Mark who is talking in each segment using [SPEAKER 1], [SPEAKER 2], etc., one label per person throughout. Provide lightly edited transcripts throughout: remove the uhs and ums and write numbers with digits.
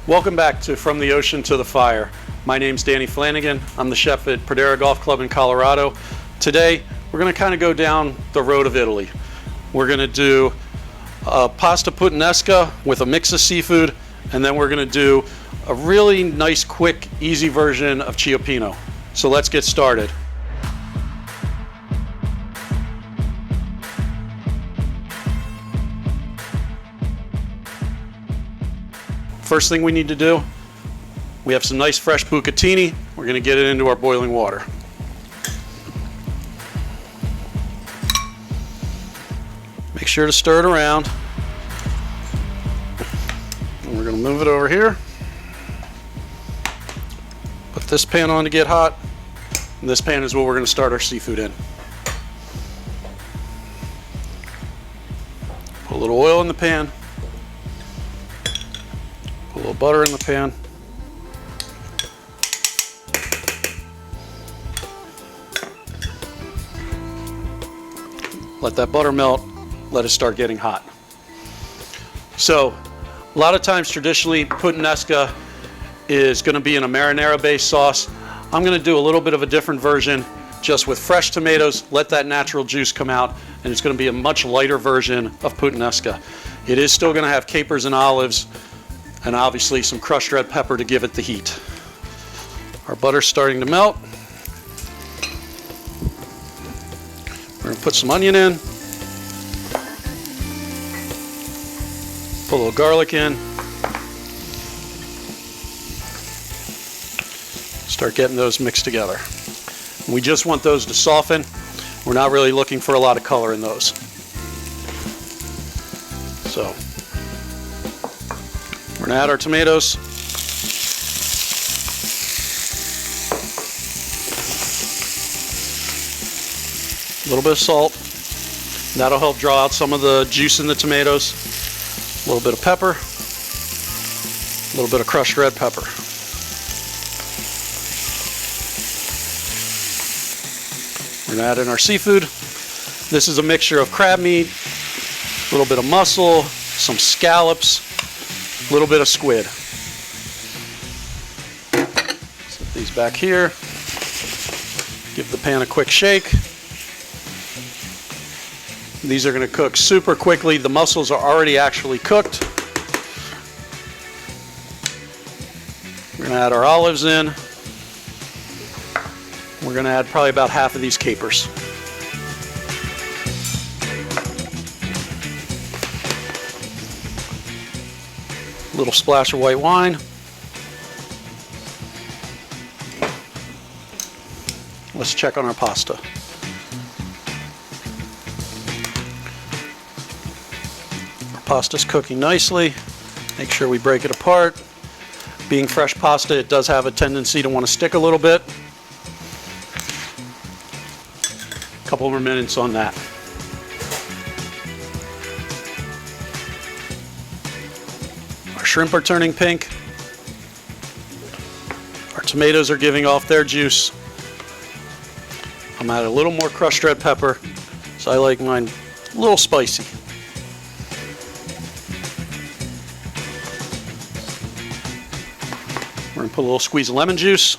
[SPEAKER 1] Welcome back to From the Ocean to the Fire. My name's Danny Flanagan. I'm the chef at Pradera Golf Club in Colorado. Today, we're going to kind of go down the road of Italy. We're going to do pasta puttanesca with a mix of seafood, and then we're going to do a really nice, quick, easy version of cioppino. So let's get started. First thing we need to do, we have some nice fresh bucatini. We're going to get it into our boiling water. Make sure to stir it around. And we're going to move it over here. Put this pan on to get hot. And this pan is what we're going to start our seafood in. Put a little oil in the pan. Put a little butter in the pan. Let that butter melt. Let it start getting hot. So, a lot of times traditionally, puttanesca is going to be in a marinara-based sauce. I'm going to do a little bit of a different version, just with fresh tomatoes. Let that natural juice come out, and it's going to be a much lighter version of puttanesca. It is still going to have capers and olives, and obviously some crushed red pepper to give it the heat. Our butter's starting to melt. We're going to put some onion in. Put a little garlic in. Start getting those mixed together. And we just want those to soften. We're not really looking for a lot of color in those. So, we're going to add our tomatoes. A little bit of salt. That'll help draw out some of the juice in the tomatoes. A little bit of pepper. A little bit of crushed red pepper. We're going to add in our seafood. This is a mixture of crab meat, a little bit of mussel, some scallops, a little bit of squid. Set these back here. Give the pan a quick shake. These are going to cook super quickly. The mussels are already actually cooked. We're going to add our olives in. We're going to add probably about half of these capers. A little splash of white wine. Let's check on our pasta. Pasta's cooking nicely. Make sure we break it apart. Being fresh pasta, it does have a tendency to want to stick a little bit. A couple more minutes on that. Our shrimp are turning pink. Our tomatoes are giving off their juice. I'm adding a little more crushed red pepper, so I like mine a little spicy. We're going to put a little squeeze of lemon juice.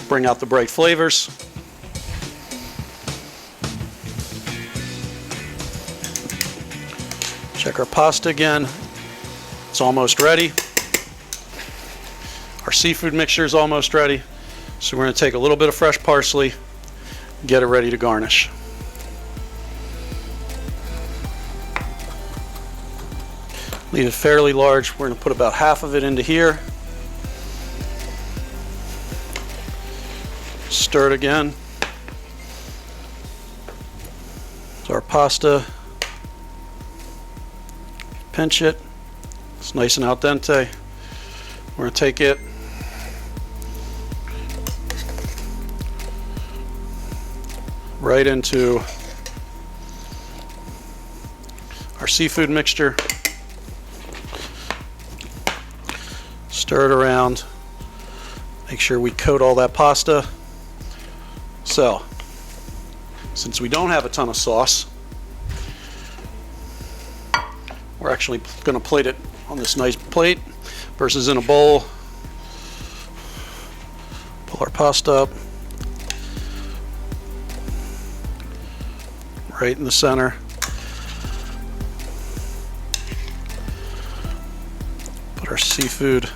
[SPEAKER 1] Bring out the bright flavors. Check our pasta again. It's almost ready. Our seafood mixture is almost ready. So we're going to take a little bit of fresh parsley, get it ready to garnish. Leave it fairly large. We're going to put about half of it into here. Stir it again. So our pasta, pinch it. It's nice and al dente. We're going to take it, right into our seafood mixture. Stir it around. Make sure we coat all that pasta. So, since we don't have a ton of sauce, We're actually going to plate it on this nice plate versus in a bowl. Pull our pasta up right in the center. Put our seafood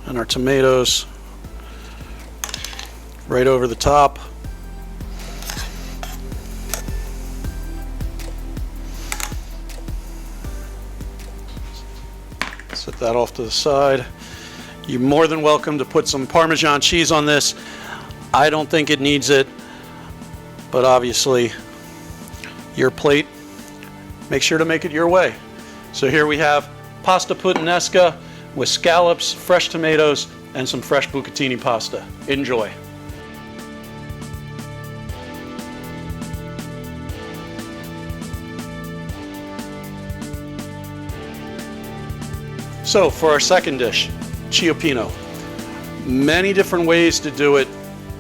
[SPEAKER 1] and our tomatoes right over the top. Set that off to the side. You're more than welcome to put some Parmesan cheese on this. I don't think it needs it, but obviously your plate, make sure to make it your way. So here we have pasta puttanesca with scallops, fresh tomatoes, and some fresh bucatini pasta. Enjoy. So for our second dish, cioppino. Many different ways to do it.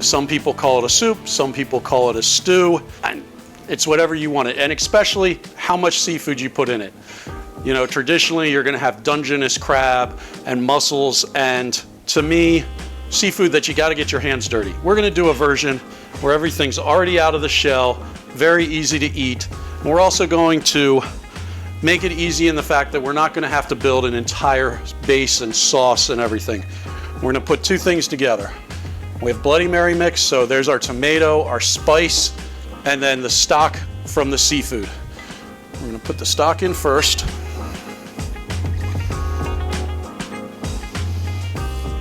[SPEAKER 1] Some people call it a soup, some people call it a stew, and it's whatever you want it, and especially how much seafood you put in it. You know, traditionally you're gonna have Dungeness crab and mussels, and to me, seafood that you gotta get your hands dirty. We're gonna do a version where everything's already out of the shell, very easy to eat. And we're also going to make it easy in the fact that we're not gonna have to build an entire base and sauce and everything. We're gonna put two things together. We have Bloody Mary mix, so there's our tomato, our spice, and then the stock from the seafood. We're gonna put the stock in first.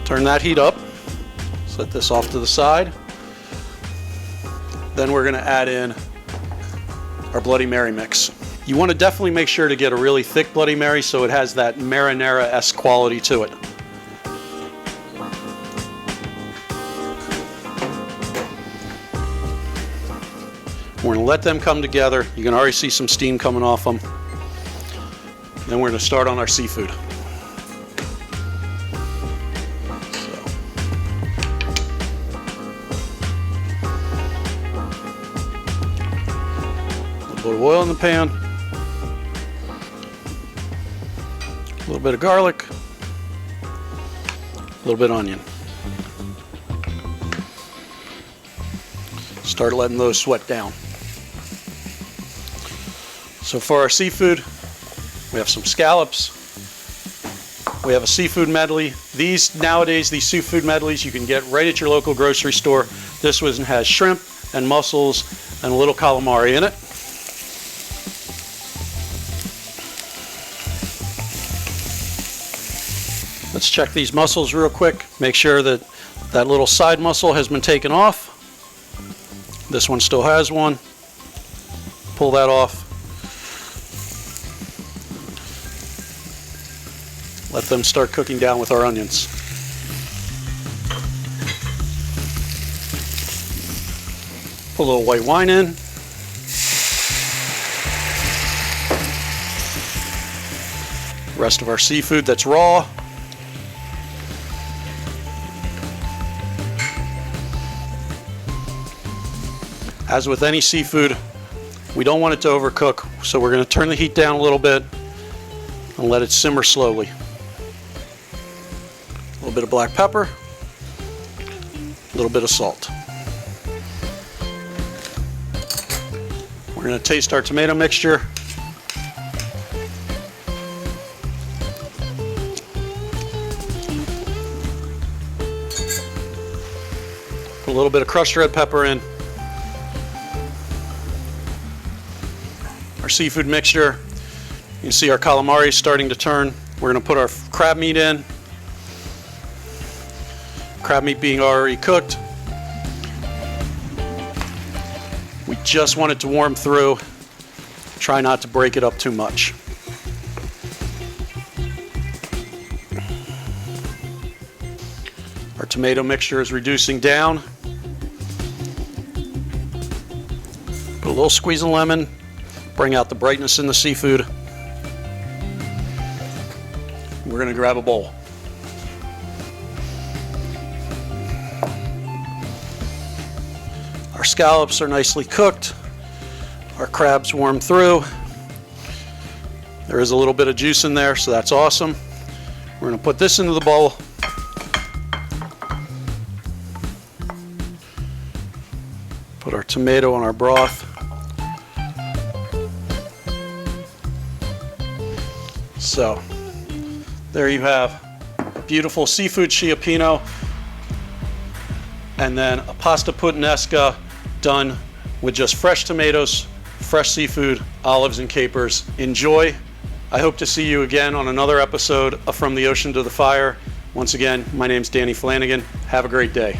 [SPEAKER 1] Turn that heat up. Set this off to the side. Then we're gonna add in our Bloody Mary mix. You wanna definitely make sure to get a really thick Bloody Mary so it has that marinara-esque quality to it. We're gonna let them come together. You can already see some steam coming off them. Then we're gonna start on our seafood. A little oil in the pan, a little bit of garlic, a little bit of onion. Start letting those sweat down. So for our seafood, we have some scallops, we have a seafood medley. Nowadays, these seafood medleys you can get right at your local grocery store. This one has shrimp and mussels and a little calamari in it. Let's check these mussels real quick. Make sure that that little side mussel has been taken off. This one still has one. Pull that off. Let them start cooking down with our onions. Put a little white wine in. Rest of our seafood that's raw. As with any seafood, we don't want it to overcook, so we're going to turn the heat down a little bit and let it simmer slowly. A little bit of black pepper, a little bit of salt. We're going to taste our tomato mixture. Put a little bit of crushed red pepper in. Our seafood mixture. You can see our calamari is starting to turn. We're going to put our crab meat in. Crab meat being already cooked. We just want it to warm through. Try not to break it up too much. Our tomato mixture is reducing down. Put a little squeeze of lemon. Bring out the brightness in the seafood. We're going to grab a bowl. Our scallops are nicely cooked. Our crabs warm through. There is a little bit of juice in there, so that's awesome. We're going to put this into the bowl. Put our tomato on our broth. So there you have a beautiful seafood sciappino and then a pasta puttanesca done with just fresh tomatoes, fresh seafood, olives, and capers. Enjoy. I hope to see you again on another episode of From the Ocean to the Fire. Once again, my name's Danny Flanagan. Have a great day.